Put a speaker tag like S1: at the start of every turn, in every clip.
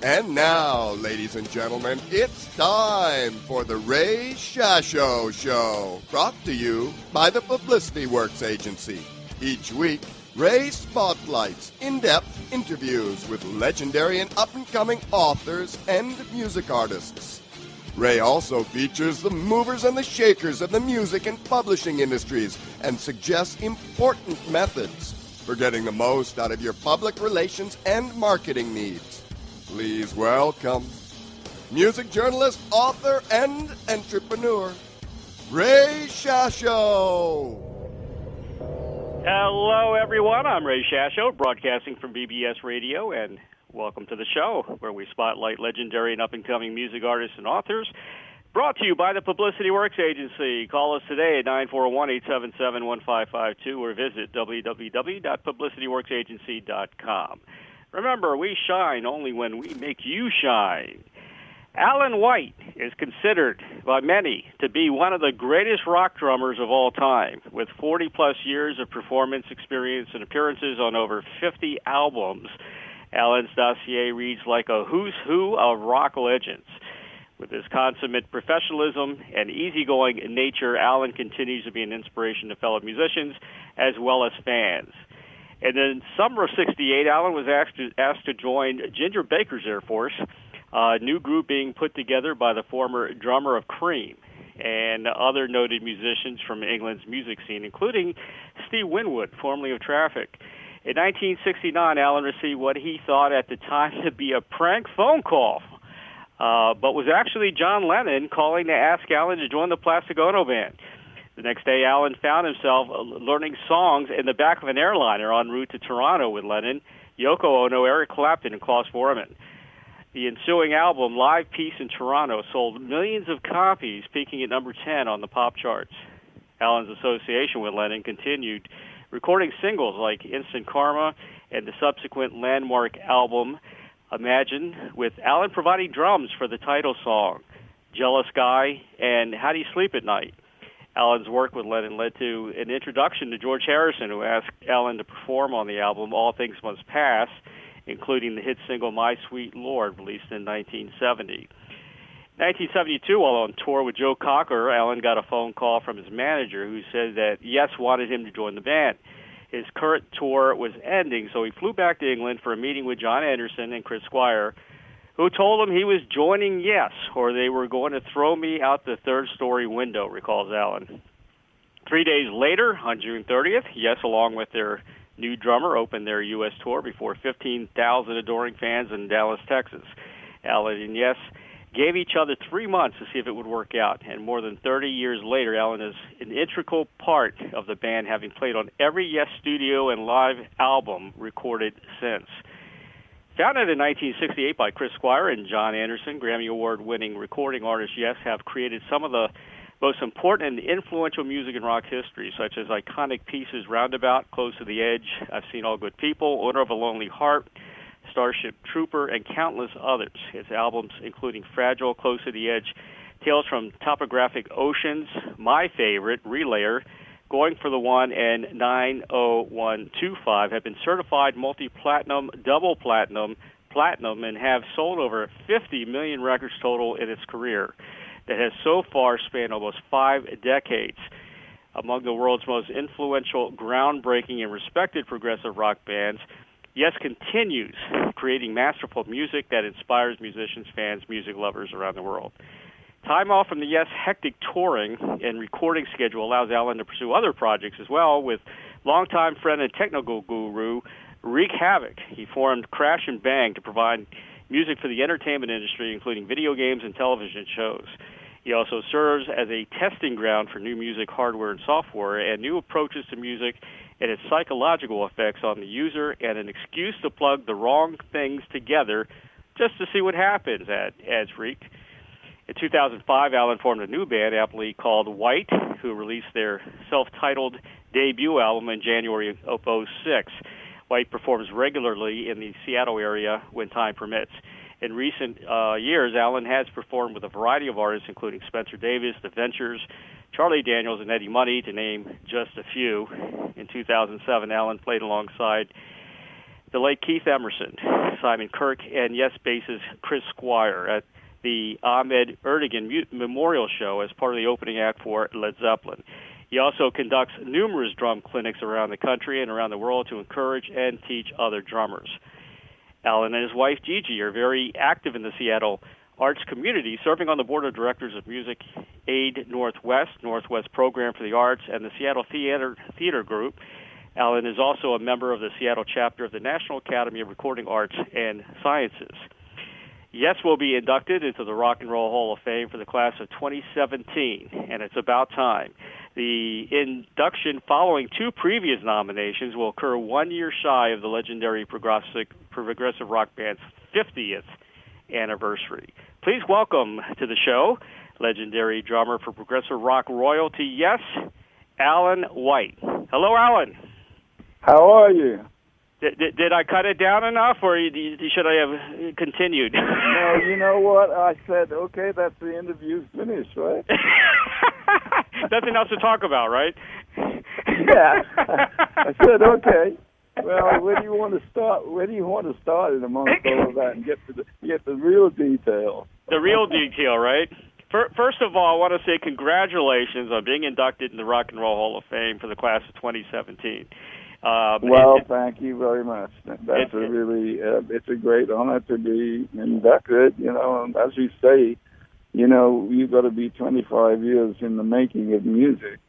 S1: And now, ladies and gentlemen, it's time for the Ray Shasho Show, brought to you by the Publicity Works Agency. Each week, Ray spotlights in-depth interviews with legendary and up-and-coming authors and music artists. Ray also features the movers and the shakers of the music and publishing industries and suggests important methods for getting the most out of your public relations and marketing needs. Please welcome music journalist, author, and entrepreneur, Ray Shasho.
S2: Hello, everyone. I'm Ray Shasho, broadcasting from BBS Radio, and welcome to the show, where we spotlight legendary and up-and-coming music artists and authors, brought to you by the Publicity Works Agency. Call us today at 941-877-1552 or visit www.publicityworksagency.com. Remember, we shine only when we make you shine. Alan White is considered by many to be one of the greatest rock drummers of all time, with 40-plus years of performance experience and appearances on over 50 albums. Alan's dossier reads like a who's who of rock legends. With his consummate professionalism and easygoing nature, Alan continues to be an inspiration to fellow musicians as well as fans. And in summer of '68, Alan was asked to join Ginger Baker's Airforce, a new group being put together by the former drummer of Cream and other noted musicians from England's music scene, including Steve Winwood, formerly of Traffic. In 1969, Alan received what he thought at the time to be a prank phone call, but was actually John Lennon calling to ask Alan to join the Plastic Ono Band. The next day, Alan found himself learning songs in the back of an airliner en route to Toronto with Lennon, Yoko Ono, Eric Clapton, and Klaus Voorman. The ensuing album, Live Peace in Toronto, sold millions of copies, peaking at number 10 on the pop charts. Alan's association with Lennon continued, recording singles like Instant Karma and the subsequent landmark album, Imagine, with Alan providing drums for the title song, Jealous Guy, and How Do You Sleep at Night. Alan's work with Lennon led to an introduction to George Harrison, who asked Alan to perform on the album All Things Must Pass, including the hit single My Sweet Lord, released in 1970. 1972, while on tour with Joe Cocker, Alan got a phone call from his manager who said that Yes wanted him to join the band. His current tour was ending, so he flew back to England for a meeting with John Anderson and Chris Squire, who told him he was joining Yes, or they were going to throw me out the third-story window, recalls Alan. 3 days later, on June 30th, Yes, along with their new drummer, opened their U.S. tour before 15,000 adoring fans in Dallas, Texas. Alan and Yes gave each other 3 months to see if it would work out, and more than 30 years later, Alan is an integral part of the band, having played on every Yes studio and live album recorded since. Founded in 1968 by Chris Squire and John Anderson, Grammy Award-winning recording artists Yes have created some of the most important and influential music in rock history, such as iconic pieces Roundabout, Close to the Edge, I've Seen All Good People, Owner of a Lonely Heart, Starship Trooper, and countless others. Its albums, including Fragile, Close to the Edge, Tales from Topographic Oceans, my favorite, Relayer, Going for the One, and 90125, have been certified multi-platinum, double platinum, and have sold over 50 million records total in its career that has so far spanned almost 5 decades. Among the world's most influential, groundbreaking, and respected progressive rock bands, Yes continues creating masterful music that inspires musicians, fans, music lovers around the world. Time off from the Yes hectic touring and recording schedule allows Alan to pursue other projects as well, with longtime friend and technical guru Wreak Havoc. He formed Crash and Bang to provide music for the entertainment industry, including video games and television shows. He also serves as a testing ground for new music hardware and software and new approaches to music and its psychological effects on the user, and an excuse to plug the wrong things together just to see what happens, adds Wreak. In 2005, Alan formed a new band, aptly called White, who released their self-titled debut album in January of '06. White performs regularly in the Seattle area when time permits. In recent years, Alan has performed with a variety of artists, including Spencer Davis, The Ventures, Charlie Daniels, and Eddie Money, to name just a few. In 2007, Alan played alongside the late Keith Emerson, Simon Kirke, and Yes bassist Chris Squire at the Ahmed Ertegun Memorial Show as part of the opening act for Led Zeppelin. He also conducts numerous drum clinics around the country and around the world to encourage and teach other drummers. Alan and his wife Gigi are very active in the Seattle arts community, serving on the board of directors of Music Aid Northwest Program for the Arts, and the Seattle Theater Group. Alan is also a member of the Seattle chapter of the National Academy of Recording Arts and Sciences. Yes will be inducted into the Rock and Roll Hall of Fame for the class of 2017, and it's about time. The induction following two previous nominations will occur 1 year shy of the legendary progressive rock band's 50th anniversary. Please welcome to the show legendary drummer for progressive rock royalty, Yes, Alan White. Hello, Alan.
S3: How are you?
S2: Did I cut it down enough, or should I have continued?
S3: No, you know what? I said, okay, that's the interview finished, right?
S2: Nothing else to talk about, right?
S3: Yeah. I said, okay. Well, where do you want to start? Where do you want to start in amongst all of that and get the real detail?
S2: The real detail, right? First of all, I want to say congratulations on being inducted in the Rock and Roll Hall of Fame for the class of 2017.
S3: Well, thank you very much. That's it's a great honor to be inducted. You know, and as you say, you know, you've got to be 25 years in the making of music.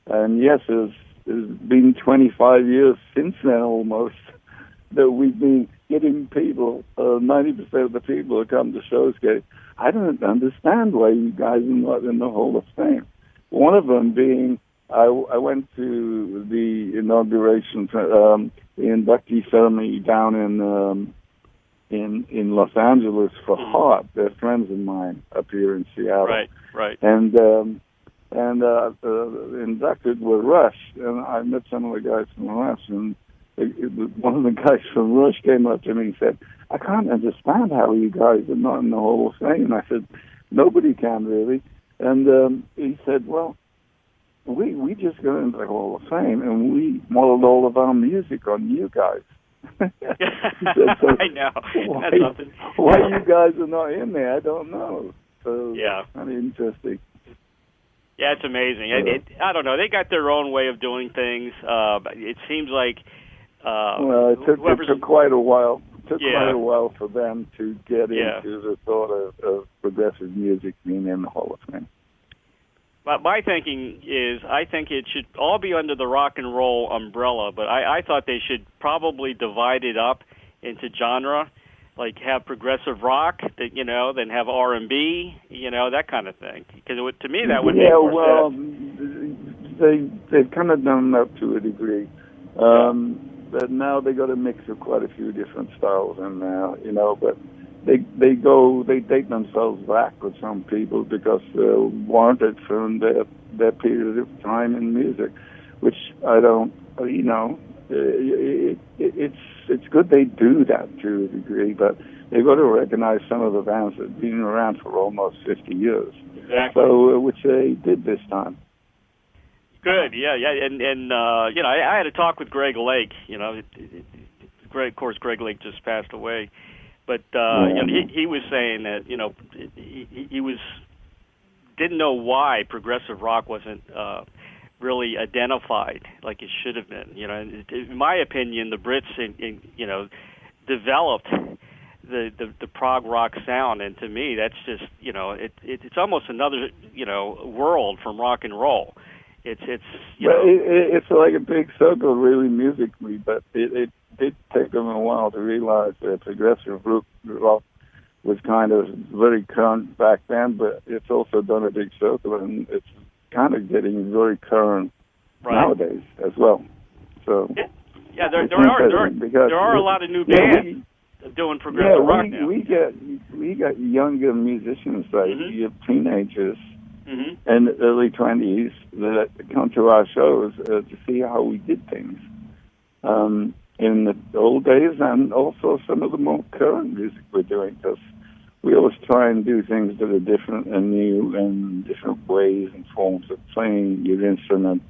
S3: And yes, it's been 25 years since then almost that we've been getting people, 90% of the people who come to shows say, I don't understand why you guys are not in the Hall of Fame. One of them being, I went to the inauguration, the inductee ceremony down in Los Angeles for Heart. They're friends of mine up here in Seattle.
S2: Right.
S3: And inducted were Rush, and I met some of the guys from Rush, and one of the guys from Rush came up to me and said, I can't understand how you guys are not in the Hall of Fame. And I said, nobody can really. And he said, well, we just got into the Hall of Fame, and we modeled all of our music on you guys. He said, so
S2: I know.
S3: why you guys are not in there, I don't know. So
S2: yeah,
S3: kind of interesting.
S2: Yeah, it's amazing. I don't know. They got their own way of doing things. It seems like
S3: well, it took quite a while. It took
S2: Yeah.
S3: quite a while for them to get into the thought of progressive music being in the Hall of Fame.
S2: But my thinking is, I think it should all be under the rock and roll umbrella. But I thought they should probably divide it up into genre, like have progressive rock, then have R&B, that kind of thing. Because to me that would make more sense.
S3: They've kind of done that to a degree. But now they got a mix of quite a few different styles in there, but they date themselves back with some people because they're warranted from their period of time in music, which I don't, it's good they do that to a degree, but they've got to recognize some of the bands that have been around for almost 50 years.
S2: Exactly.
S3: So, which they did this time.
S2: Good, yeah, and I had a talk with Greg Lake. Of course, Greg Lake just passed away, but he was saying that he didn't know why progressive rock wasn't really identified like it should have been. In my opinion, the Brits developed the prog rock sound, and to me, that's just it's almost another world from rock and roll. It's like a big circle, really, musically, but it did take them a while to realize that progressive rock was kind of very current back then, but it's also done a big circle, and it's kind of getting very current nowadays as well. So there are a lot of new bands doing progressive rock now.
S3: We got younger musicians, like teenagers.
S2: Mm-hmm.
S3: And early 20s that come to our shows to see how we did things in the old days, and also some of the more current music we're doing, because we always try and do things that are different and new and different ways and forms of playing your instrument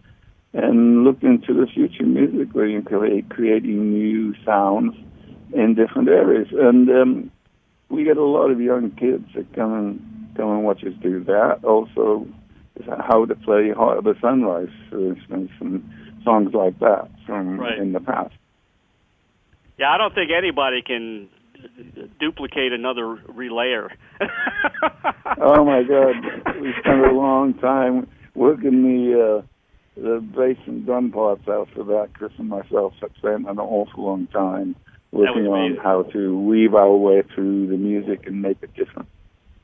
S3: and looked into the future musically and creating new sounds in different areas. And we get a lot of young kids that come and watch us do that. Also, how to play Heart of the Sunrise, for instance, and songs like that from in the past.
S2: Yeah, I don't think anybody can duplicate another relayer.
S3: Oh my God, we spent a long time working the bass and drum parts out for that. Chris and myself have spent an awful long time working on how to weave our way through the music and make it different.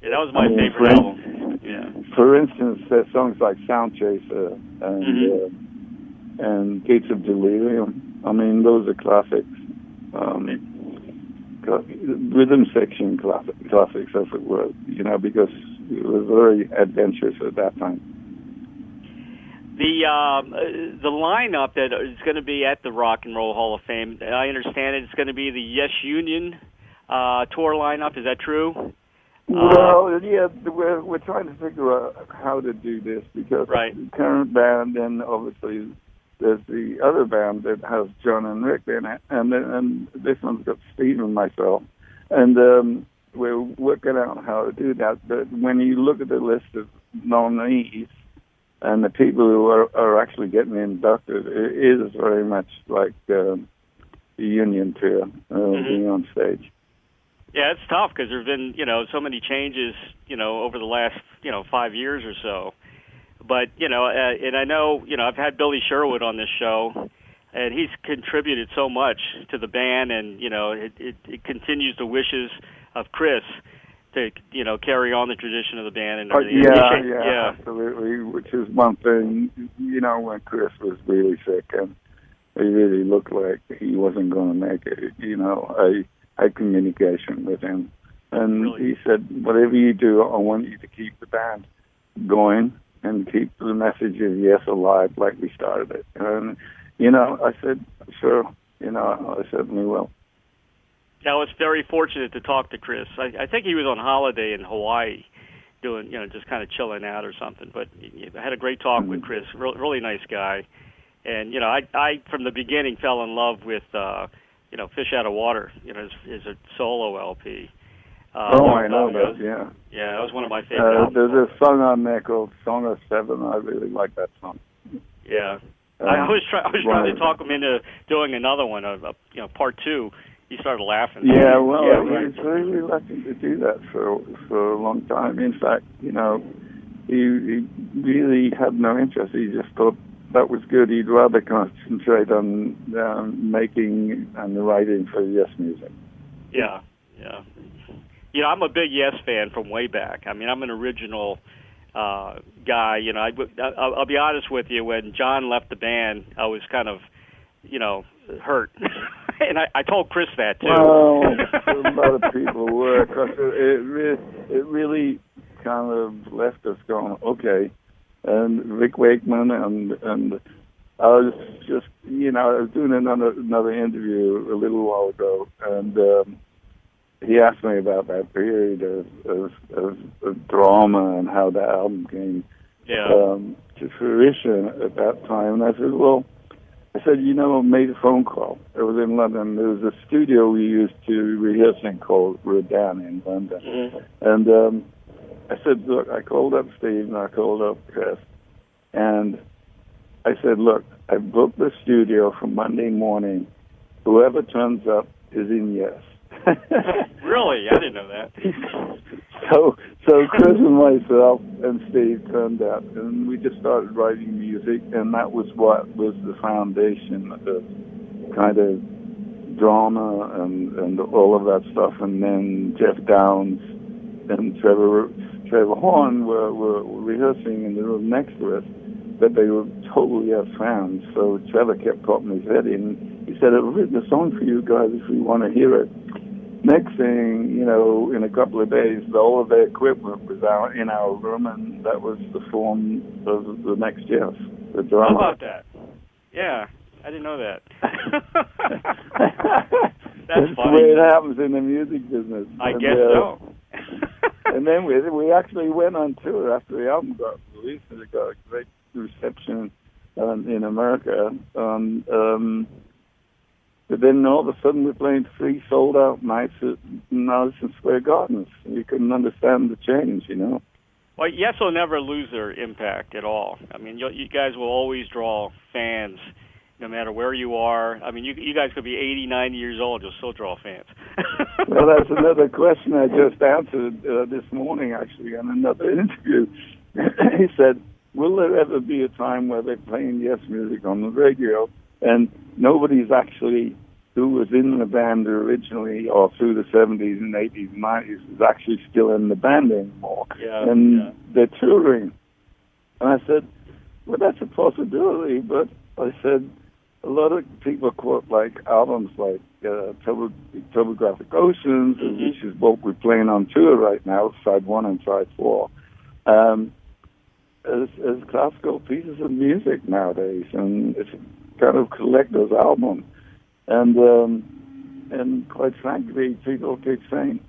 S2: Yeah, that was my favorite album. Yeah.
S3: For instance, there's songs like Sound Chaser and Gates of Delirium. I mean, those are classics. Rhythm section classics, as it were, because it was very adventurous at that time.
S2: The lineup that is going to be at the Rock and Roll Hall of Fame, I understand it's going to be the Yes Union tour lineup. Is that true?
S3: Well, yeah, we're trying to figure out how to do this because the current band, and obviously there's the other band that has John and Rick in it, and this one's got Steve and myself, and we're working out how to do that. But when you look at the list of nominees and the people who are actually getting inducted, it is very much like the Union tour being on stage.
S2: Yeah, it's tough because there's been, so many changes, over the last, 5 years or so. But, and I know, I've had Billy Sherwood on this show, and he's contributed so much to the band, and, it continues the wishes of Chris to, carry on the tradition of the band. And everything.
S3: Yeah, absolutely, which is one thing, when Chris was really sick, and he really looked like he wasn't going to make it, I had communication with him, and he said, whatever you do, I want you to keep the band going and keep the message of Yes alive like we started it. And, I said, sure, I certainly will.
S2: I was very fortunate to talk to Chris. I think he was on holiday in Hawaii doing, just kind of chilling out or something, but I had a great talk with Chris, really nice guy. And, I from the beginning fell in love with Fish Out of Water, is a solo LP.
S3: I know that, yeah.
S2: Yeah, that was one of my favorite albums.
S3: There's a song on there called Song of Seven. I really like that song.
S2: Yeah. I was trying to talk him into doing another one, part two. He started laughing.
S3: Yeah, well, he was very reluctant to do that for a long time. In fact, he really had no interest. He just thought that was good. He'd rather concentrate on making and writing for Yes music.
S2: Yeah. I'm a big Yes fan from way back. I mean, I'm an original guy. I'll be honest with you. When John left the band, I was kind of, hurt. And I told Chris that, too.
S3: Well, a lot of people were. Cause it really kind of left us going, okay. And Rick Wakeman and I was just, I was doing another interview a little while ago, and he asked me about that period of drama and how that album came to fruition at that time. And I said, I made a phone call. It was in London. There was a studio we used to rehearse in called Rodan in London. Mm-hmm. And I said, look, I called up Steve and I called up Chris, and I said, look, I booked the studio for Monday morning. Whoever turns up is in Yes.
S2: Really? I didn't know that.
S3: So Chris and myself and Steve turned up, and we just started writing music, and that was what was the foundation of kind of drama and all of that stuff. And then Jeff Downs and Trevor Horn were rehearsing in the room next to us, but they were totally out fans. So Trevor kept popping his head in. He said, I've written a song for you guys if you want to hear it. Next thing, in a couple of days, all of their equipment was out in our room, and that was the form of the next Yes, the drama.
S2: How about that? Yeah, I didn't know that. That's funny.
S3: The way it happens in the music business.
S2: I guess so.
S3: And then we actually went on tour after the album got released, and it got a great reception in America. But then all of a sudden we're playing 3 sold-out nights at Madison Square Gardens. You couldn't understand the change, you know.
S2: Well, Yes will never lose their impact at all. I mean, you guys will always draw fans no matter where you are. I mean, you guys could be 80, 90 years old, you'll still draw fans.
S3: Well, that's another question I just answered this morning, actually, on another interview. He said, will there ever be a time where they're playing Yes music on the radio and nobody's actually, who was in the band originally or through the 70s and 80s and 90s, is actually still in the band anymore? They're touring. And I said, well, that's a possibility, but I said, a lot of people quote like albums like Topographic Oceans, which is what we're playing on tour right now, side 1 and side 4, as classical pieces of music nowadays, and it's kind of collector's album. And quite frankly, people keep saying,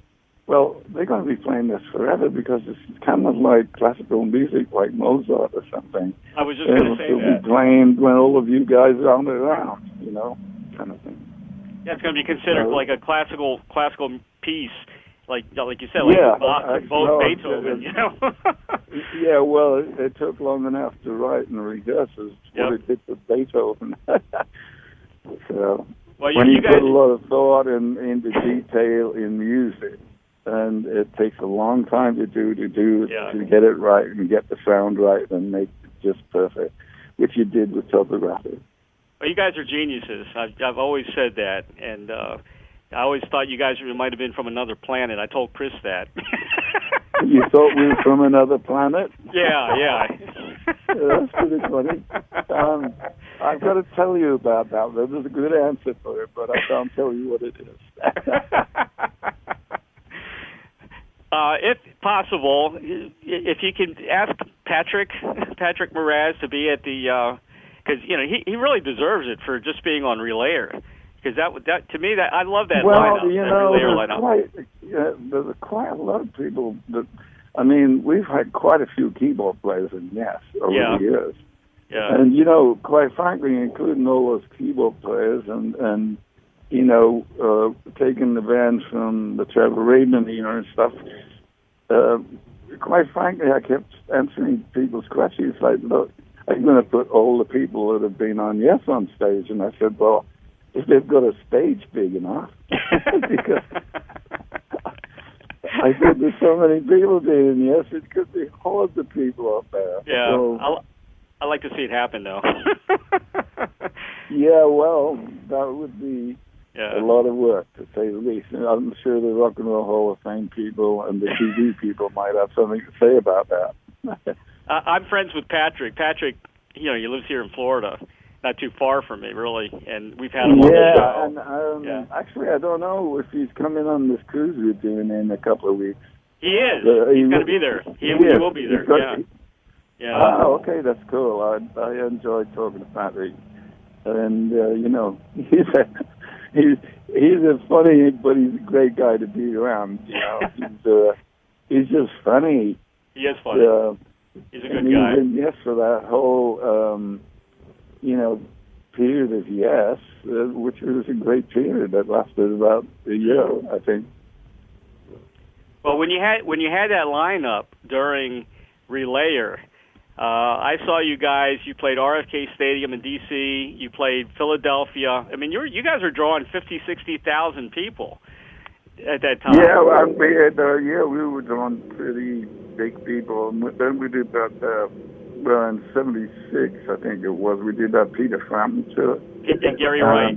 S3: well, they're going to be playing this forever because it's kind of like classical music, like Mozart or something.
S2: I was just going to say that.
S3: It'll be playing when all of you guys aren't around, you know, kind of thing.
S2: Yeah, it's going to be considered like a classical piece, like you said, like both Beethoven, you know.
S3: Yeah, well, it took long enough to write and rehearse what it did with Beethoven. So when you put a lot of thought into detail in music, and it takes a long time to get it right and get the sound right and make it just perfect, which you did with Topographic.
S2: Well, you guys are geniuses. I've always said that, and I always thought you guys might have been from another planet. I told Chris that.
S3: You thought we were from another planet?
S2: Yeah.
S3: That's pretty funny. I've got to tell you about that. There's a good answer for it, but I can't tell you what it is.
S2: If possible, if you can ask Patrick Moraz to be at the, because he really deserves it for just being on Relayer. Because that to me, I love that lineup.
S3: There's quite a lot of people that. I mean, we've had quite a few keyboard players in Yes over the years. Yeah. And quite frankly, including all those keyboard players and taking the band from the Trevor Rabin era and stuff. Quite frankly, I kept answering people's questions like, look, I'm going to put all the people that have been on Yes on stage. And I said, well, if they've got a stage big enough, because I said there's so many people doing Yes, it could be hordes of people up there.
S2: Yeah,
S3: so,
S2: I'd like to see it happen, though.
S3: Yeah, well, that would be a lot of work, to say the least. And I'm sure the Rock and Roll Hall of Fame people and the TV people might have something to say about that.
S2: I'm friends with Patrick. Patrick, he lives here in Florida, not too far from me, really, and we've had him on the show.
S3: And actually, I don't know if he's coming on this cruise we're doing in a couple of weeks.
S2: He is. He's going to be there. He will be there. Yeah.
S3: Oh, okay, that's cool. I enjoyed talking to Patrick, and he's a funny, but he's a great guy to be around. He's just funny.
S2: He is funny. He's a good guy.
S3: And Yes, for that whole period of Yes, which was a great period that lasted about a year, I think.
S2: Well, when you had that lineup during Relayer, I saw you guys. You played RFK Stadium in D.C. You played Philadelphia. I mean, you guys were drawing 50,000-60,000 people at that time.
S3: Yeah, we were drawing pretty big people. And then we did that. In '76, I think it was. We did that Peter Frampton tour.
S2: And Gary Wright.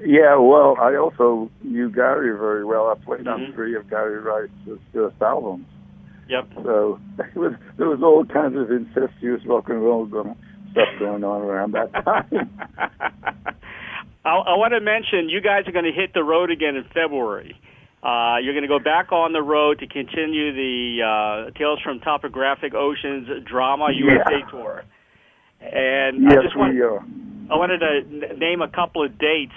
S3: Yeah, well, I also knew Gary very well. I played on 3 of Gary Wright's first albums.
S2: Yep.
S3: So there was all kinds of incestuous rock and roll stuff going on around that time.
S2: I want to mention, you guys are going to hit the road again in February. You're going to go back on the road to continue the Tales from Topographic Oceans Drama USA tour. And
S3: yes,
S2: I wanted to name a couple of dates.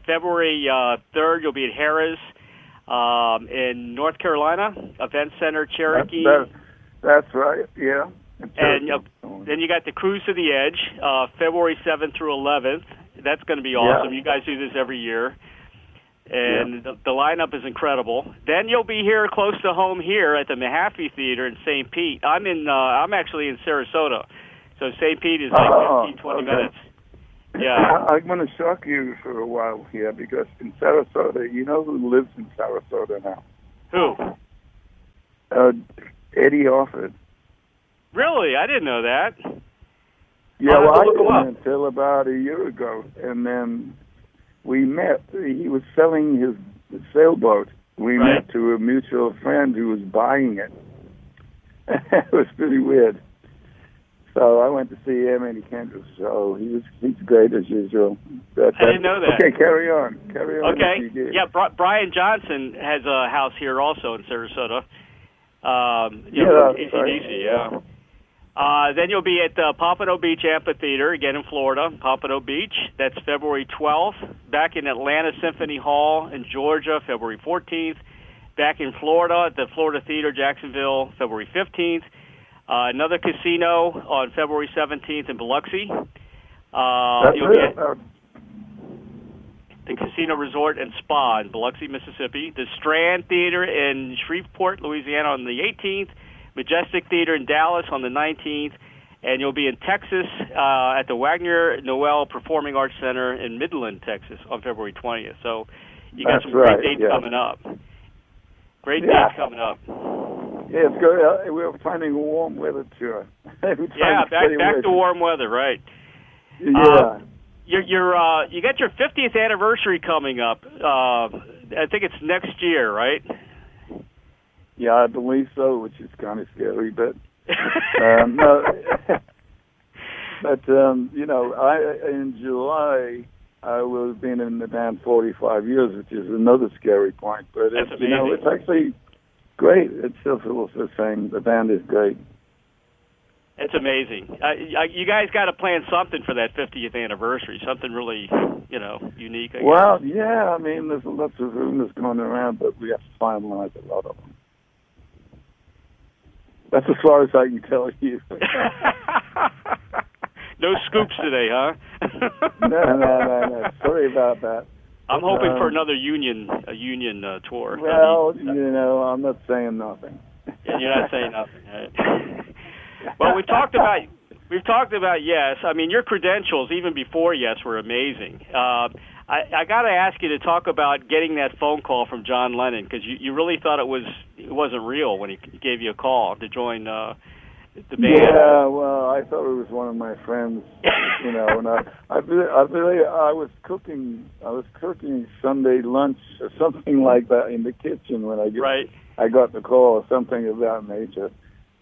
S2: February 3rd, you'll be at Harrah's in North Carolina, Event Center, Cherokee.
S3: That's right, yeah.
S2: And then you got the Cruise to the Edge, February 7th through 11th. That's going to be awesome.
S3: Yeah.
S2: You guys do this every year. And the lineup is incredible. Then you'll be here close to home here at the Mahaffey Theater in St. Pete. I'm actually in Sarasota. So St. Pete is like 15, 20 minutes. Yeah.
S3: I'm going to shock you for a while here because in Sarasota, you know who lives in Sarasota now?
S2: Who?
S3: Eddie Offord.
S2: Really? I didn't know that.
S3: Yeah, well, I didn't until about a year ago. And then we met. He was selling his sailboat. We met to a mutual friend who was buying it. It was pretty weird. So I went to see him, and he came to the show. He's great as usual.
S2: I didn't know that.
S3: Okay, carry on.
S2: Okay. Yeah, Brian Johnson has a house here also in Sarasota. AC/DC, yeah. Then you'll be at Pompano Beach Amphitheater, again in Florida, Pompano Beach. That's February 12th. Back in Atlanta Symphony Hall in Georgia, February 14th. Back in Florida at the Florida Theater, Jacksonville, February 15th. Another casino on February 17th in Biloxi. You'll be at the Casino Resort and Spa in Biloxi, Mississippi. The Strand Theater in Shreveport, Louisiana on the 18th. Majestic Theater in Dallas on the 19th. And you'll be in Texas at the Wagner Noel Performing Arts Center in Midland, Texas on February 20th. So you got some great dates coming up. Great dates coming up.
S3: Yeah, it's good. We're finding a warm weather tour.
S2: Back to warm weather, right?
S3: Yeah.
S2: You got your 50th anniversary coming up. I think it's next year, right?
S3: Yeah, I believe so, which is kind of scary, but no. But in July I will have been in the band 45 years, which is another scary point. But it's actually great. It still feels the same. The band is great.
S2: It's amazing. You guys got to plan something for that 50th anniversary, something really, unique. I guess.
S3: Well, yeah, I mean, there's lots of rumors going around, but we have to finalize a lot of them. That's as far as I can tell you.
S2: No scoops today, huh?
S3: No. Sorry about that.
S2: I'm hoping for another union tour.
S3: Well, I'm not saying nothing.
S2: Yeah, you're not saying nothing, right? Well, we've talked about Yes. I mean, your credentials, even before Yes, were amazing. I got to ask you to talk about getting that phone call from John Lennon, because you really thought it wasn't real when he gave you a call to join the band.
S3: Yeah, well, I thought it was one of my friends, and I was cooking Sunday lunch or something like that in the kitchen when I got the call or something of that nature.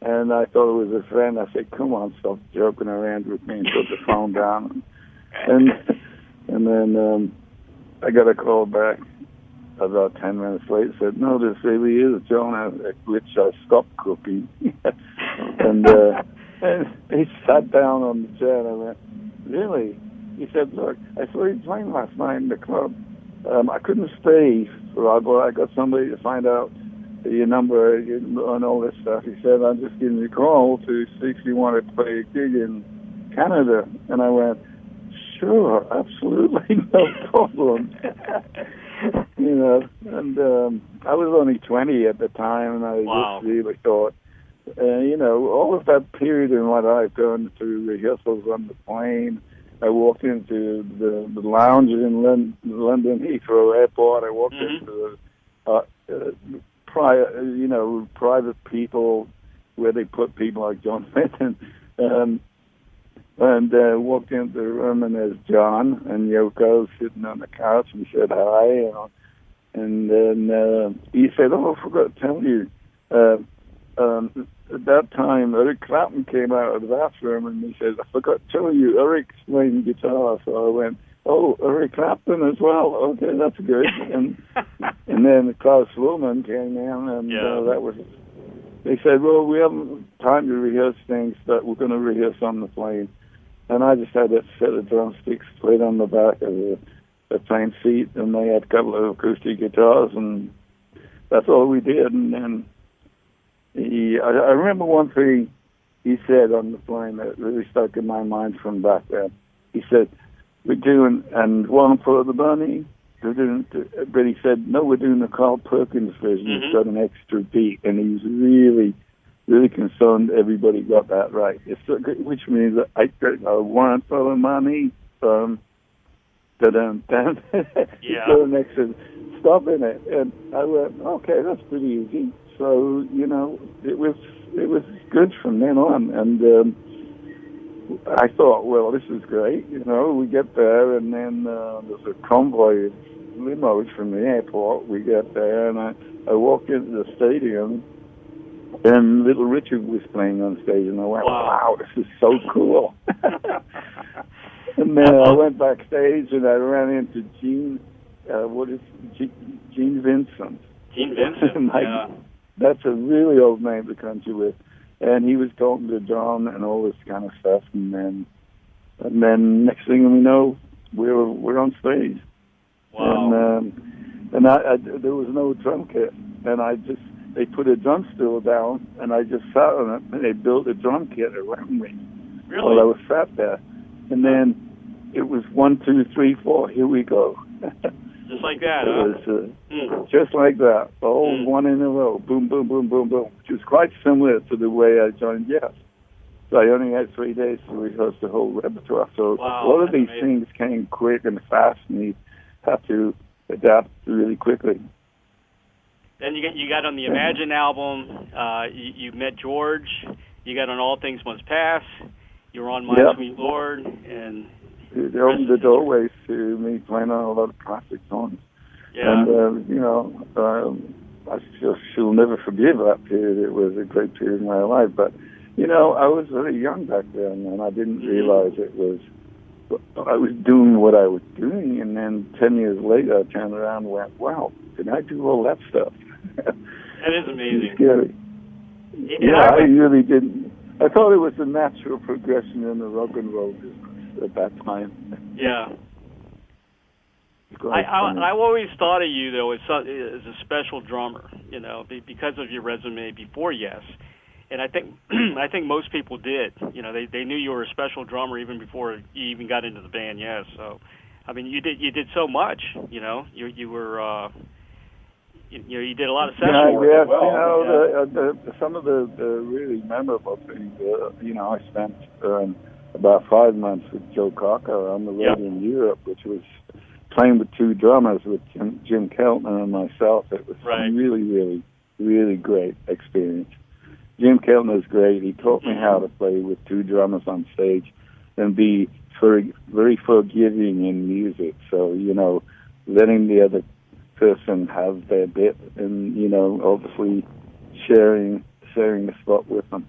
S3: And I thought it was a friend. I said, "Come on, stop joking around with me," and put the phone down. And then I got a call back about 10 minutes later. Said, "No, this really is John," at which I stopped cooking. and he sat down on the chair, and I went, "Really?" He said, "Look, I saw you playing last night in the club. I couldn't stay, but I got somebody to find out your number and all this stuff." He said, "I'm just giving you a call to see if you want to play a gig in Canada." And I went, "Sure, absolutely, no problem." And I was only 20 at the time, and I just really thought, all of that period in my life, going through rehearsals on the plane, I walked into the lounge in London Heathrow Airport. I walked into the private people where they put people like John Lennon, and walked into the room, and there's John and Yoko sitting on the couch, and he said hi, and then he said, "Oh, I forgot to tell you, at that time Eric Clapton came out of the bathroom, and he said, I forgot to tell you, Eric's playing guitar." So I went, "Oh, Eric Clapton as well. Okay, that's good." And then Klaus Voorman came in, and that was. They said, "Well, we haven't time to rehearse things, but we're going to rehearse on the plane." And I just had that set of drumsticks played on the back of the plane seat, and they had a couple of acoustic guitars, and that's all we did. And then I remember one thing he said on the plane that really stuck in my mind from back then. He said, "We're doing and one for the bunny." But he said, "No, we're doing the Carl Perkins version. It's got an extra beat," and he was really, really concerned everybody got that right. Which means that I one for the money, da-dum.
S2: Yeah.
S3: So an extra stop in it, and I went, "Okay, that's pretty easy." So it was good from then on, and I thought, well, this is great. We get there, and then there's a convoy of limos from the airport. We get there, and I walked into the stadium, and Little Richard was playing on stage, and I went, wow, this is so cool. And then I went backstage, and I ran into Gene Vincent.
S2: Gene Vincent, yeah.
S3: That's a really old name to country with. And he was talking to John and all this kind of stuff, and then next thing we know, we're on stage.
S2: Wow.
S3: And I there was no drum kit, and they put a drum stool down, and I just sat on it, and they built a drum kit around me.
S2: Really?
S3: While I was sat there, and then it was 1, 2, 3, 4. Here we go.
S2: Just like that,
S3: It was just like that, all one in a row, boom, boom, boom, boom, boom, which was quite similar to the way I joined Yes. So I only had 3 days to rehearse the whole repertoire. So a lot of these things came quick and fast, and you have to adapt really quickly.
S2: Then you got on the Imagine album. You met George. You got on All Things Must Pass. You were on My Sweet Lord, and
S3: it opened the doorways to me playing on a lot of classic songs.
S2: Yeah.
S3: And she'll never forgive that period. It was a great period in my life, but I was very young back then, and I didn't realize I was doing what I was doing, and then 10 years later I turned around and went, wow, did I do all that stuff?
S2: That is amazing.
S3: It's scary. I really didn't. I thought it was a natural progression in the rock and roll business at that time.
S2: Yeah. I've always thought of you, though, as a special drummer, because of your resume before Yes. And I think most people did. They knew you were a special drummer even before you even got into the band. Yes. So, I mean, you did so much. You were you did a lot of session work as well.
S3: Some of the really memorable things. I spent about 5 months with Joe Cocker on the road in Europe, which was playing with 2 drummers, with Jim Keltner and myself. It was a really, really, really great experience. Jim Keltner's great. He taught me how to play with 2 drummers on stage and be very forgiving in music. So, letting the other person have their bit and, obviously sharing the spot with them.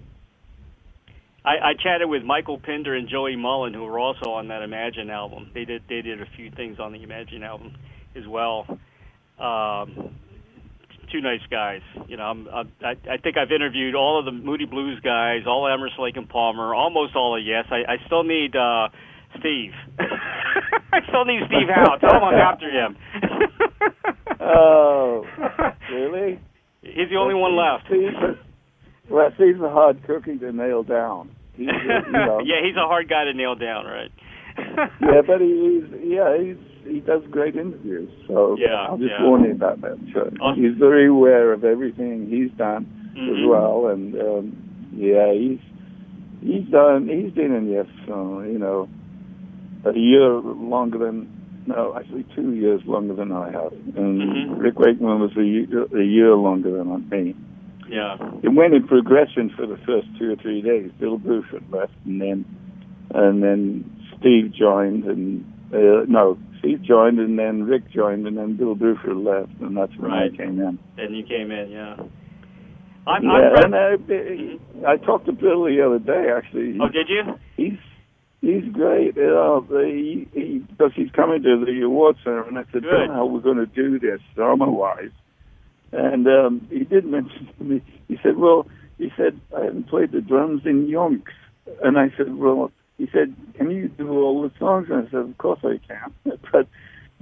S2: I chatted with Michael Pinder and Joey Mullen, who were also on that Imagine album. They did a few things on the Imagine album as well. 2 nice guys. I think I've interviewed all of the Moody Blues guys, all of Emerson, Lake and Palmer, almost all of Yes. I still need Steve. I still need Steve Howe. Tell him I'm after him.
S3: Oh, really?
S2: He's the only one left.
S3: Steve's a hard cookie to nail down. He's
S2: he's a hard guy to nail down, right?
S3: But he does great interviews. So I'll just warn you about that. So he's very aware of everything he's done as well, and he's been in Yes, a year longer than. No, actually 2 years longer than I have. And Rick Wakeman was a year longer than me.
S2: Yeah.
S3: It went in progression for the first 2 or 3 days. Bill Bruford left, and then Steve joined, Steve joined, and then Rick joined, and then Bill Bruford left, and that's when I came in.
S2: And you came in,
S3: I talked to Bill the other day, actually.
S2: Oh, did you?
S3: He's great. Because he's coming to the awards center, and I said, Bill, how we're going to do this drummer-wise. And he did mention to me, he said, I haven't played the drums in yonks. And I said, he said, can you do all the songs? And I said, of course I can. But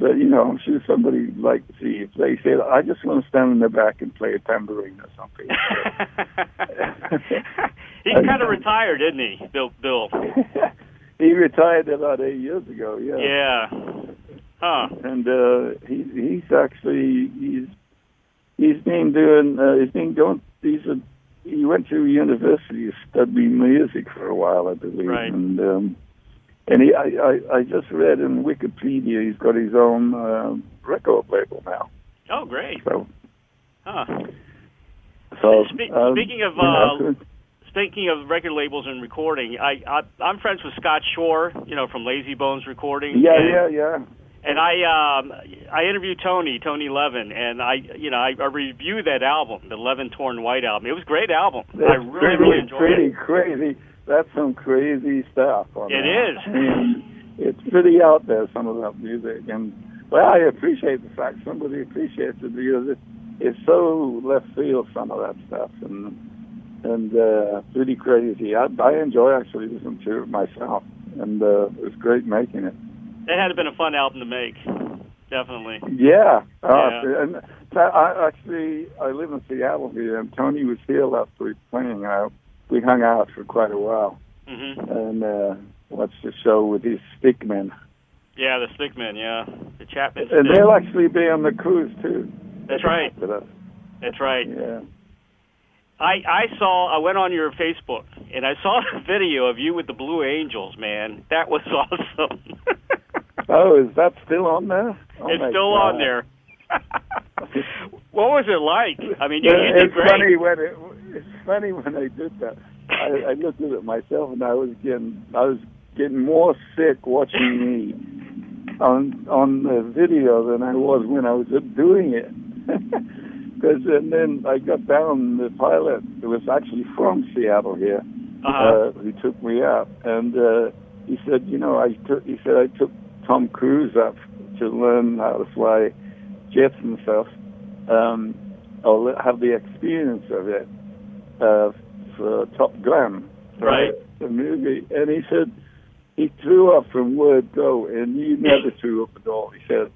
S3: I'm sure somebody would like to see you play. He said, I just want to stand in the back and play a tambourine or something.
S2: He's kind of retired, didn't he, Bill?
S3: He retired about 8 years ago. Yeah.
S2: Yeah. Huh.
S3: And he's he went to university studying music for a while, I believe.
S2: Right.
S3: And I just read in Wikipedia he's got his own record label now.
S2: Oh, great.
S3: So.
S2: Huh.
S3: So
S2: speaking of record labels and recording, I'm friends with Scott Shore, from Lazy Bones Recording.
S3: Yeah.
S2: And I interviewed Tony Levin, and I reviewed that album, the Levin Torn White album. It was a great album. I really enjoyed it.
S3: Pretty crazy. That's some crazy stuff.
S2: It is.
S3: I mean, it's pretty out there, some of that music, and I appreciate the fact somebody appreciates it because it's so left field, some of that stuff, and pretty crazy. I enjoy actually listening to it myself, and it was great making it.
S2: It had been a fun album to make, definitely.
S3: Yeah. And I live in Seattle here, and Tony was here last week playing. We hung out for quite a while, and watched the show with his stickmen. Yeah,
S2: the stickmen, the Chapman.
S3: And they'll actually be on the cruise too.
S2: That's right. That's right.
S3: Yeah.
S2: I went on your Facebook, and I saw a video of you with the Blue Angels, man. That was awesome.
S3: Oh, is that still on there?
S2: It's still on there. What was it like? I mean, you did great.
S3: It's funny when I did that. I looked at it myself, and I was getting more sick watching me on the video than I was when I was doing it. Because and then I got down, the pilot, who was actually from Seattle here, who took me out, and he said, I took Tom Cruise up to learn how to fly jets and stuff. I'll have the experience of it for Top Gun,
S2: right?
S3: The movie, and he said he threw up from word go, and you never threw up at all. He said,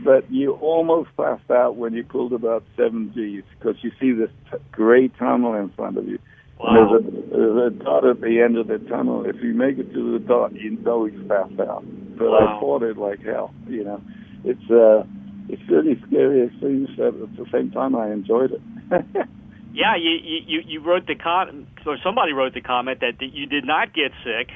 S3: but you almost passed out when you pulled about 7 Gs because you see this gray tunnel in front of you.
S2: Wow.
S3: There's a dot at the end of the tunnel. If you make it to the dot, you know he's passed out. But I fought it like hell. It's really scary things. At the same time, I enjoyed it.
S2: Yeah, you wrote the or somebody wrote the comment that you did not get sick,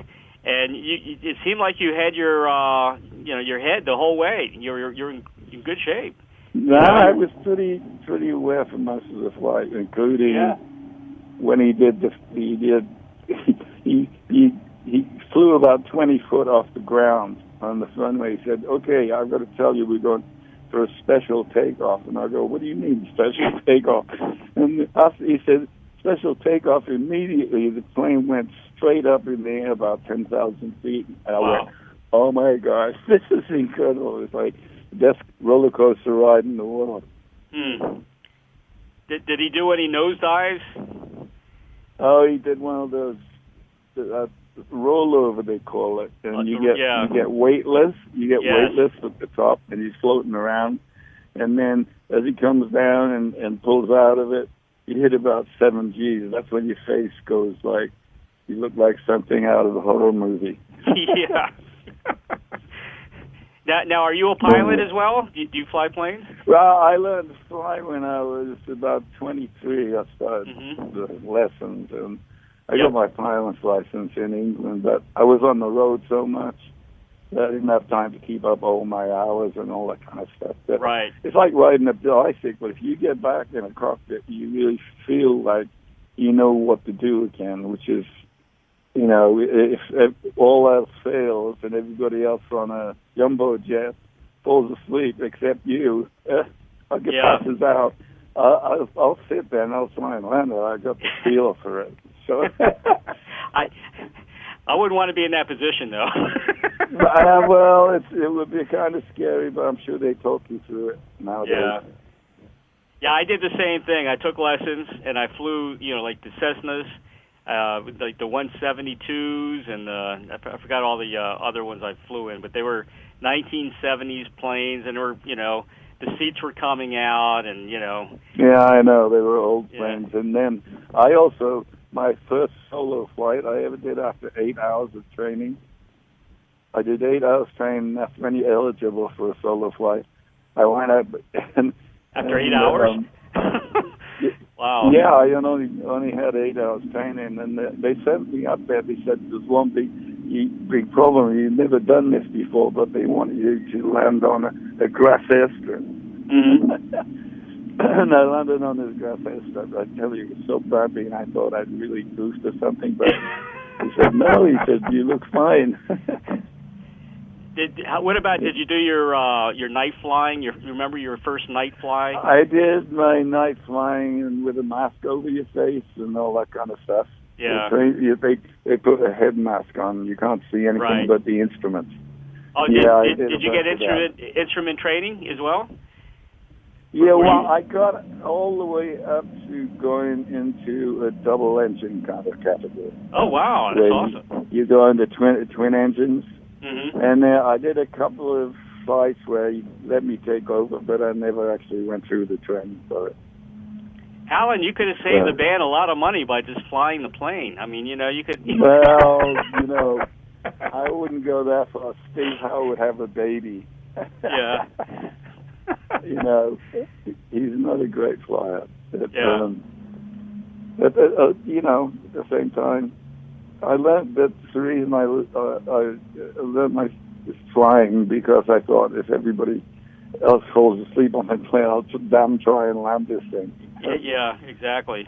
S2: and it seemed like you had your head the whole way. You're in good shape.
S3: No, I was pretty aware for most of the flight, including when he flew about 20 foot off the ground on the runway. He said, "Okay, I've got to tell you, we're going for a special takeoff." And I go, "What do you mean special takeoff?" And after he said, "Special takeoff," immediately the plane went straight up in the air about 10,000 feet. And I went, "Oh my gosh, this is incredible." It's like the best roller coaster ride in the world.
S2: Did he do any nosedives?
S3: Oh, he did one of those rollover, they call it, and you get weightless. You get weightless at the top, and he's floating around. And then as he comes down and pulls out of it, you hit about 7 Gs. That's when your face goes like you look like something out of a horror movie.
S2: Yeah. Now, are you a pilot as well? Do you fly planes?
S3: Well, I learned to fly when I was about 23. I started the lessons, and I got my pilot's license in England, but I was on the road so much that I didn't have time to keep up all my hours and all that kind of stuff. But
S2: right.
S3: It's like riding a bicycle. If you get back in a cockpit, you really feel like you know what to do again, which is, if all else fails and everybody else on a jumbo jet falls asleep except you, I'll get passes out. I'll sit there and I'll try and land it. I got the feel for it. So
S2: I wouldn't want to be in that position, though.
S3: Well, it would be kind of scary, but I'm sure they talk you through it nowadays.
S2: Yeah, I did the same thing. I took lessons, and I flew, like the Cessnas, like the 172s, and I forgot all the other ones I flew in, but they were 1970s planes, and they were, the seats were coming out, and,
S3: Yeah, I know. They were old planes. And then I also my first solo flight I ever did after 8 hours of training. I did 8 hours training. That's when you're eligible for a solo flight. I went up and
S2: after 8 hours. Wow.
S3: Yeah, I only had 8 hours training, and they sent me up there. They said there's one big problem. You've never done this before, but they want you to land on a grass airstrip. And I landed on this grass airstrip. I tell you, it was so bumpy, and I thought I'd really goosed or something. But he said, no. He said, you look fine.
S2: What about, did you do your night flying? You remember your first night fly?
S3: I did my night flying and with a mask over your face and all that kind of stuff.
S2: Yeah.
S3: They put a head mask on. You can't see anything but the instruments.
S2: Oh, did you get instrument training as well?
S3: Yeah, well, I got all the way up to going into a double engine kind of category.
S2: Oh, wow, that's awesome.
S3: You go into twin engines.
S2: Mm-hmm.
S3: And I did a couple of flights where he let me take over, but I never actually went through the training for it.
S2: Alan, you could have saved the band a lot of money by just flying the plane. I mean, you could...
S3: Well, I wouldn't go that far. Steve Howe would have a baby.
S2: Yeah.
S3: He's not a great flyer. But,
S2: yeah.
S3: At the same time, I learned that's the reason I learned my flying, because I thought if everybody else falls asleep on the plane, I'll damn try and land this thing.
S2: Yeah, exactly.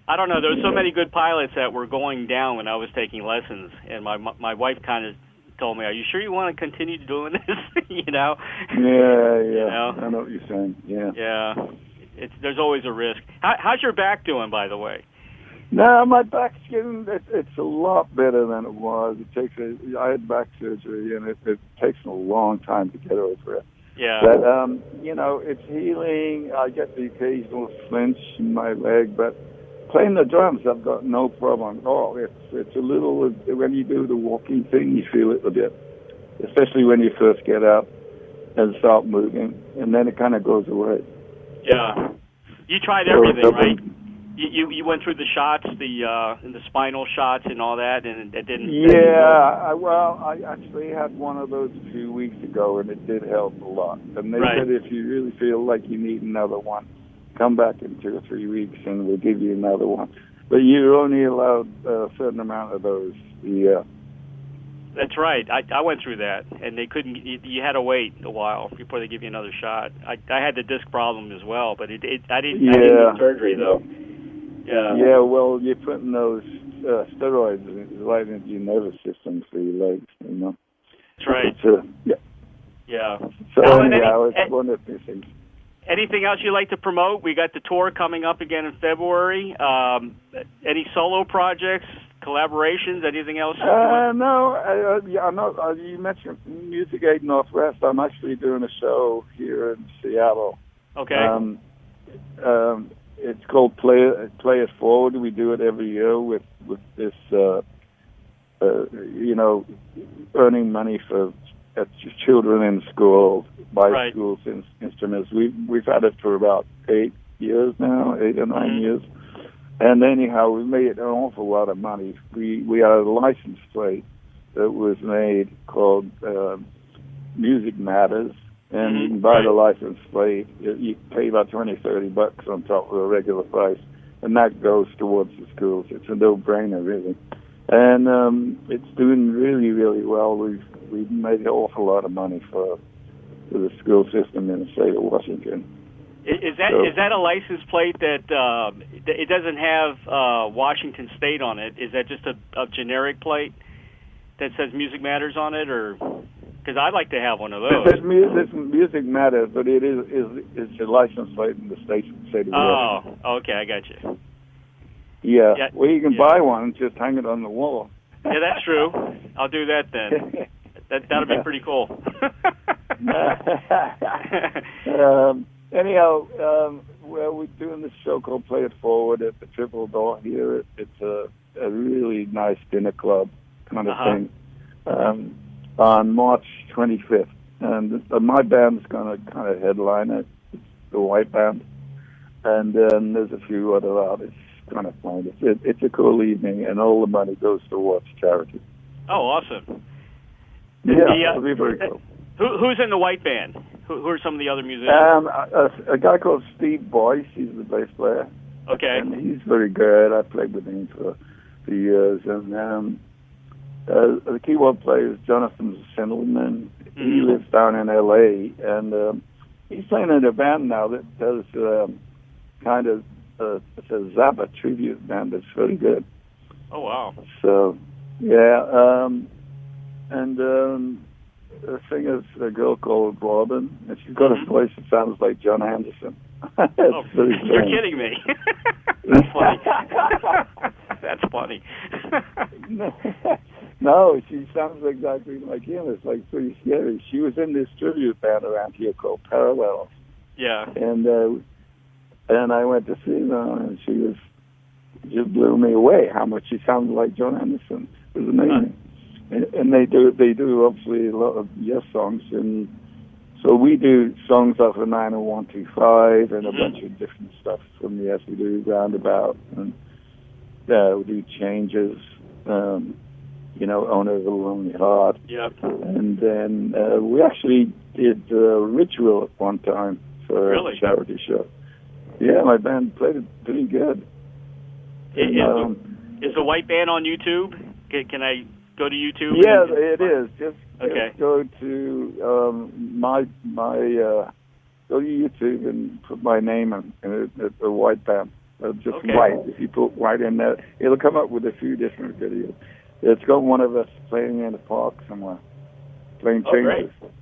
S2: I don't know. There were so many good pilots that were going down when I was taking lessons, and my wife kind of told me, "Are you sure you want to continue doing this?"
S3: Yeah. I know what you're saying. Yeah.
S2: Yeah. There's always a risk. How's your back doing, by the way?
S3: No, my back's it's a lot better than it was. I had back surgery, and it takes a long time to get over it.
S2: Yeah.
S3: But, it's healing. I get the occasional flinch in my leg, but playing the drums, I've got no problem at all. It's a little, when you do the walking thing, you feel it a bit, especially when you first get up and start moving, and then it kind of goes away.
S2: Yeah. You tried everything, right? You went through the shots, the spinal shots and all that, and it didn't...
S3: Yeah, I actually had one of those 2 weeks ago, and it did help a lot. And they said if you really feel like you need another one, come back in 2 or 3 weeks, and we'll give you another one. But you're only allowed a certain amount of those a year.
S2: That's right. I went through that, and they couldn't. You had to wait a while before they give you another shot. I had the disc problem as well, but I didn't need surgery though. Yeah. Yeah.
S3: Well, you're putting those steroids right into your nervous system for your legs.
S2: That's right.
S3: Yeah.
S2: Yeah.
S3: So anyhow, it's one of these things.
S2: Anything else you'd like to promote? We got the tour coming up again in February. Any solo projects, collaborations, anything else?
S3: No. You mentioned Music Aid Northwest. I'm actually doing a show here in Seattle.
S2: Okay.
S3: It's called Play It Forward. We do it every year with this, earning money for children in school, by schools instruments. We've had it for about 8 years now, 8 or 9 years. And anyhow, we made an awful lot of money. We had a license plate that was made called Music Matters. And you can buy the license plate. You pay about $20-$30 on top of the regular price, and that goes towards the schools. It's a no-brainer, really. And it's doing really, really well. We've made an awful lot of money for the school system in the state of Washington.
S2: Is that a license plate that it doesn't have Washington State on it? Is that just a generic plate that says Music Matters on it, or? Because I'd like to have one of those.
S3: This Music Matters, but it is a license plate in the state of Washington.
S2: Oh, okay, I got you.
S3: Yeah. Well, you can buy one and just hang it on the wall.
S2: Yeah, that's true. I'll do that then. That'll be pretty cool.
S3: Anyhow, we're doing this show called Play It Forward at the Triple Door here. It's a really nice dinner club kind of thing. On March 25th, and my band's going to kind of headline it. It's the White Band, and then there's a few other artists. kind of fun. It's a cool evening, and all the money goes towards charity.
S2: Oh, awesome.
S3: Yeah, it'll be very cool.
S2: Who's in the white band? Who are some of the other musicians?
S3: A guy called Steve Boyce. He's the bass player.
S2: Okay.
S3: And he's very good. I played with him for years. And the keyboard player is Jonathan Sindelman. He lives down in L.A., and he's playing in a band now that does kind of it's a Zappa tribute band that's very good.
S2: Oh, wow.
S3: So, yeah. And the singer's a girl called Robin, and she's got a voice that sounds like John Anderson.
S2: You're kidding me. That's funny. That's funny.
S3: No, she sounds exactly like him. It's like pretty scary. She was in this tribute band around here called Parallels.
S2: Yeah.
S3: And I went to see her, and she just blew me away how much she sounded like John Anderson. It was amazing. And they do obviously a lot of Yes songs, and so we do songs off of 90125 and a bunch of different stuff from Yes. We do Roundabout, and we do Changes, Owner of the Lonely Heart.
S2: Yep.
S3: And then we actually did Ritual at one time for a charity show. Yeah, my band played it pretty good.
S2: Is the white band on YouTube? Can I go to YouTube?
S3: Yeah, it is. Just go to go to YouTube and put my name in the white band. Just white. If you put white in there, it'll come up with a few different videos. It's got one of us playing in the park somewhere, playing Changes.
S2: Great.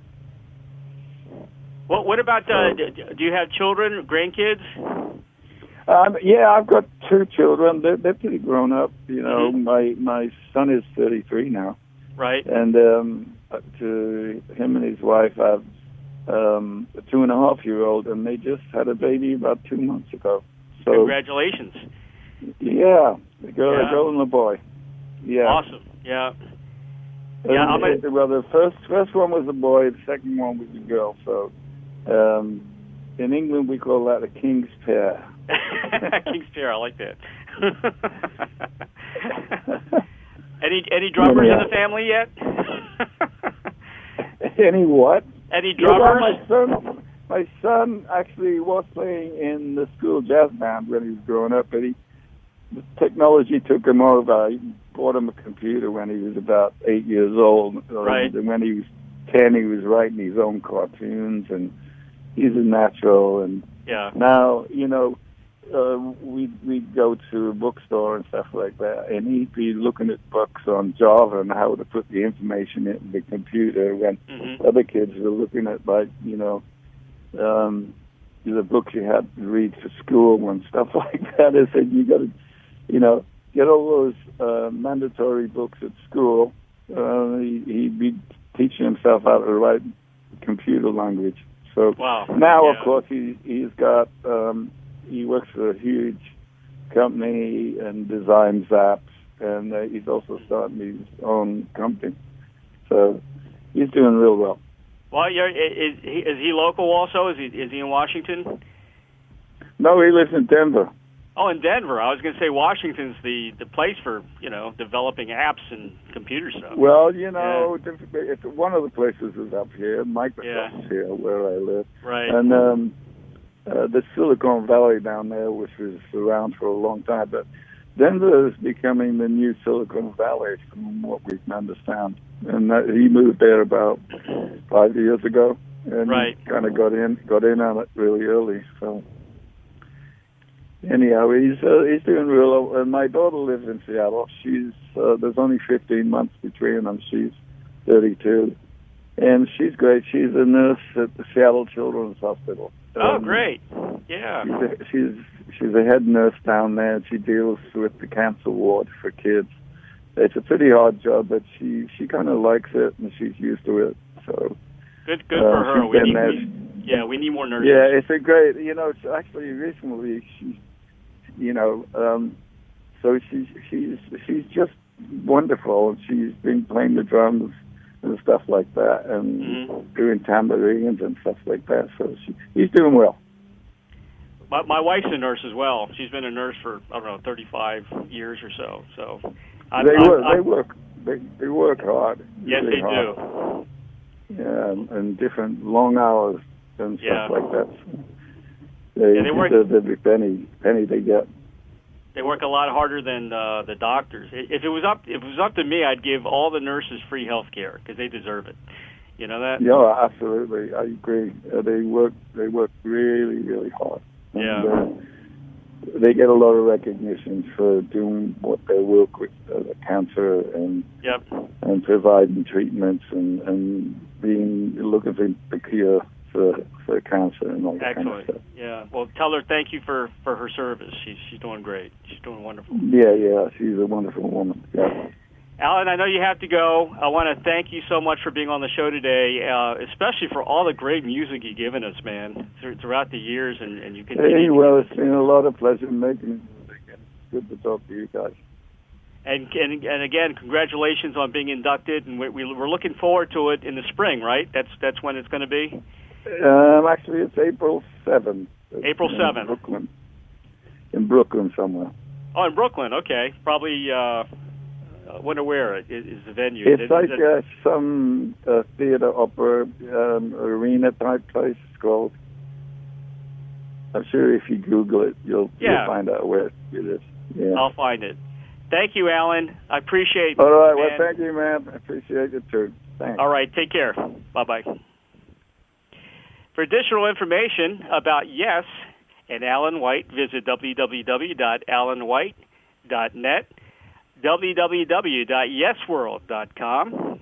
S2: Well, what about, do you have children, grandkids?
S3: Yeah, I've got two children. They're pretty grown up. My son is 33 now.
S2: Right.
S3: And to him and his wife have a 2.5-year-old, and they just had a baby about 2 months ago. So
S2: congratulations.
S3: Yeah, a girl and a boy. Yeah.
S2: Awesome. Yeah.
S3: Well, the first one was a boy. The second one was a girl. So in England we call that a king's pair.
S2: King's pair. I like that. Any drummers in the family yet?
S3: Any what?
S2: Any drummers?
S3: Yeah, my son actually was playing in the school jazz band when he was growing up, but the technology took him over. I bought him a computer when he was about 8 years old.
S2: Right.
S3: And when he was 10, he was writing his own cartoons, and he's a natural. And now, we'd go to a bookstore and stuff like that, and he'd be looking at books on Java and how to put the information in the computer when other kids were looking at, the books you had to read for school and stuff like that. I said, you got to, get all those mandatory books at school. He'd be teaching himself how to write computer language. So now, of course, he's got, he works for a huge company and designs apps, and he's also starting his own company. So he's doing real well.
S2: Well, is he local also? Is he in Washington?
S3: No, he lives in Denver.
S2: Oh, in Denver. I was going to say Washington's the place for, developing apps and computer stuff.
S3: Well, it's one of the places is up here. Microsoft's here where I live.
S2: Right.
S3: And the Silicon Valley down there, which was around for a long time, but Denver is becoming the new Silicon Valley from what we can understand. And he moved there about 5 years ago, and kind of got in on it really early. So anyhow, he's doing real well. And my daughter lives in Seattle. She's there's only 15 months between them. She's 32, and she's great. She's a nurse at the Seattle Children's Hospital.
S2: Oh, great! Yeah,
S3: she's a head nurse down there, and she deals with the cancer ward for kids. It's a pretty hard job, but she kind of likes it, and she's used to it. So
S2: good for her. We need more nurses.
S3: Yeah, it's a great. Actually, recently so she's just wonderful. She's been playing the drums and stuff like that, and doing tambourines and stuff like that. So he's doing well.
S2: My wife's a nurse as well. She's been a nurse for, I don't know, 35 years or so. So
S3: they work hard.
S2: Yes,
S3: really
S2: they
S3: hard.
S2: do.
S3: Yeah, and different long hours and stuff like that.
S2: They work
S3: deserve every penny they get.
S2: They work a lot harder than the doctors. If it was up to me, I'd give all the nurses free health care because they deserve it. You know that?
S3: Yeah, absolutely. I agree. They work really, really hard. And, they get a lot of recognition for doing what they work with cancer and providing treatments and looking for the cure for cancer and all that kind of stuff.
S2: Yeah. Well, tell her thank you for her service. She's doing great. She's doing wonderful.
S3: Yeah. She's a wonderful woman. Yeah.
S2: Alan, I know you have to go. I want to thank you so much for being on the show today, especially for all the great music you've given us, man, throughout the years, and you continue.
S3: Hey, well, it's been a lot of pleasure making music, and it's good to talk to you guys.
S2: And again, congratulations on being inducted, and we're looking forward to it in the spring, right? That's when it's going to be?
S3: Actually, it's April 7th.
S2: April 7th.
S3: In Brooklyn somewhere.
S2: Oh, in Brooklyn, okay. Probably... I wonder where is the venue.
S3: It's like some theater opera arena type place. It's called. I'm sure if you Google it, you'll find out where it is. Yeah.
S2: I'll find it. Thank you, Alan. I appreciate it.
S3: All right. Well, thank you, man. I appreciate it too. Thanks.
S2: All right. Take care. Bye-bye. For additional information about Yes and Alan White, visit www.alanwhite.net. www.yesworld.com,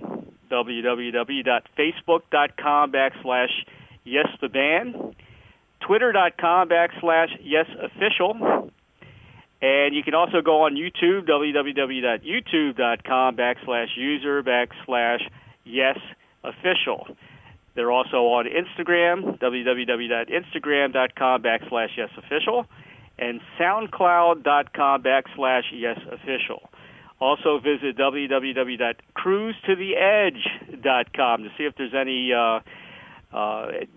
S2: www.facebook.com/yestheband, twitter.com/yesofficial, and you can also go on YouTube, www.youtube.com/user/yesofficial. They're also on Instagram, www.instagram.com/yesofficial, and soundcloud.com/yesofficial. Also visit www.cruisetotheedge.com to see if there's any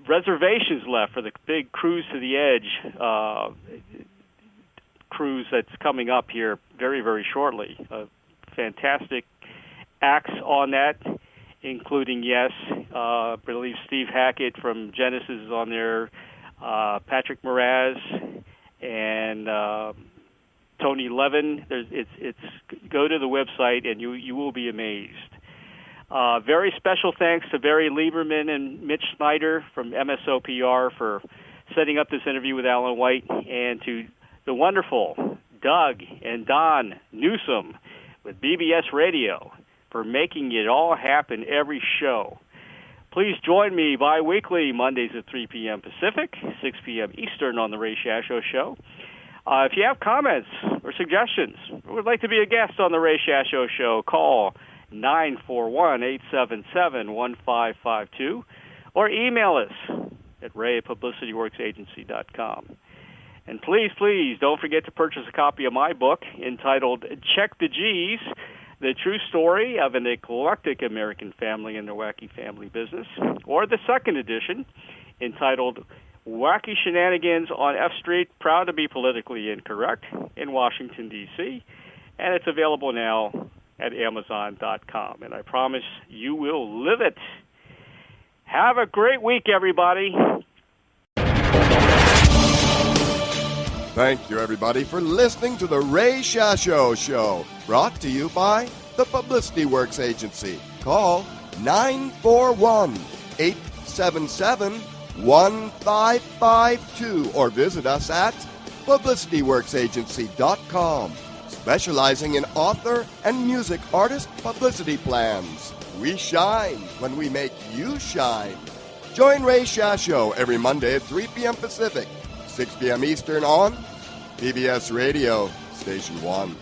S2: reservations left for the big Cruise to the Edge cruise that's coming up here very, very shortly. Fantastic acts on that, including Yes. I believe Steve Hackett from Genesis is on there, Patrick Moraz, and Tony Levin. It's go to the website and you will be amazed. Very special thanks to Barry Lieberman and Mitch Snyder from MSOPR for setting up this interview with Alan White, and to the wonderful Doug and Don Newsom with BBS Radio for making it all happen every show. Please join me bi-weekly, Mondays at 3 p.m. Pacific, 6 p.m. Eastern on The Ray Shasho Show. If you have comments or suggestions or would like to be a guest on The Ray Shasho Show, call 941-877-1552 or email us at ray@publicityworksagency.com. And please, please don't forget to purchase a copy of my book entitled Check the G's, The True Story of an Eclectic American Family and Their Wacky Family Business, or the second edition entitled Wacky Shenanigans on F Street, Proud to be Politically Incorrect in Washington, D.C., and it's available now at Amazon.com. And I promise you will live it. Have a great week, everybody.
S1: Thank you, everybody, for listening to The Ray Shasho Show, brought to you by the Publicity Works Agency. Call 941-877-1552 or visit us at publicityworksagency.com, specializing in author and music artist publicity plans. We shine when we make you shine. Join Ray Shasho every Monday at 3 p.m. Pacific, 6 p.m. Eastern on PBS Radio, Station 1.